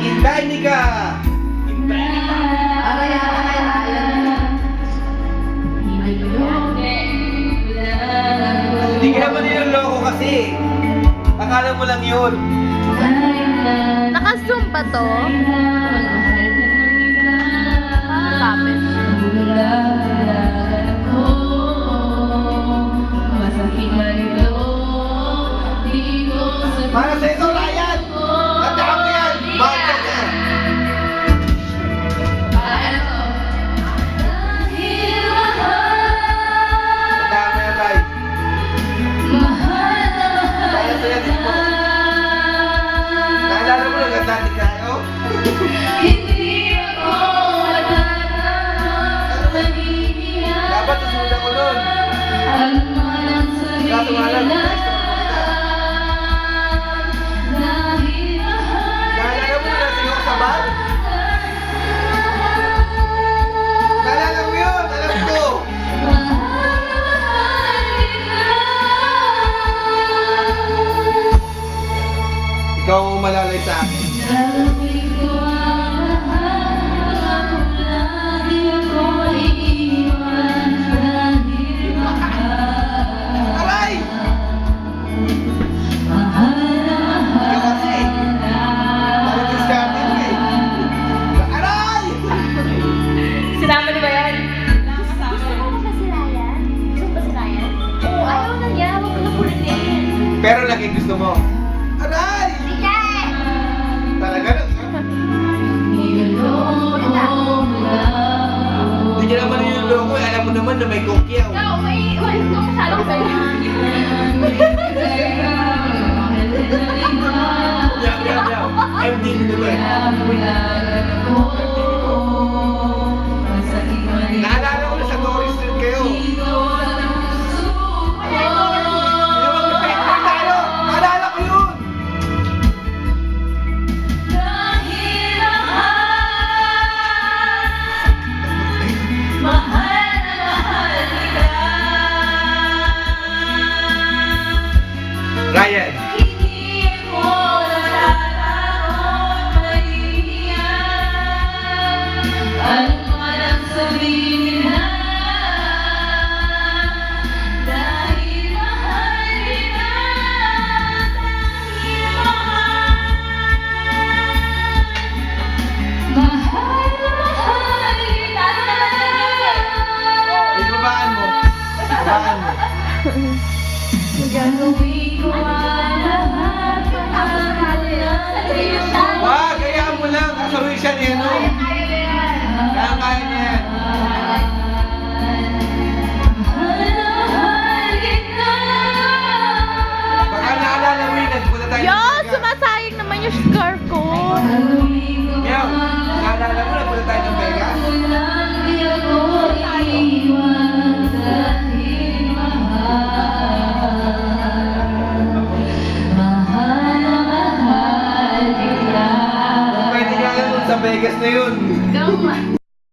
Indanica! Hindi ka naman niloloko kasi. Akala mo lang yun. Naka-zoom ba to? Lapit. Para sa ito, Ryan! Tandaan mo yan! Bakit ka na? Tandaan mo yan, Ray. Para sa yan, din mo. Naalala mo lang, ganda tayo? Dapat susunod ako nun. Kaso nga lang, naalala mo na sa'yo sa bar? Naalala mo yun, alam ko. Ikaw ang malalay sa akin. Aray! Ikaw kasi. Parang diskarte mo eh. Aray! Sinama niyo ba yan? Gusto mo ba masilayan? Gusto mo masilayan? Oo, ayaw na niya. Huwag mo na pulutin. Pero lagi gusto mo. Aray! Sige! Talaga lang. Hindi ka naman yung loko eh. Alam mo naman na may kokyaw. Ikaw, may ito masyado ko sa'yo. Yaw. MD nito ba eh. Naalala ko na sa Doris Street kayo. Hindi naman mag-picture tayo. Naalala ko yun. Ryan. Ibabaan mo. Ibabaan mo. Wag, hayaan mo lang. Kasawi siya niya, no? Kaya niya yan. Baka naalala mo yun, nagpunta tayo Yo, ng Vegas. sumasayang naman yung scarf ko. Meow, naalala mo, nagpunta tayo ng Vegas? Pwede nga lang sa Vegas na yun.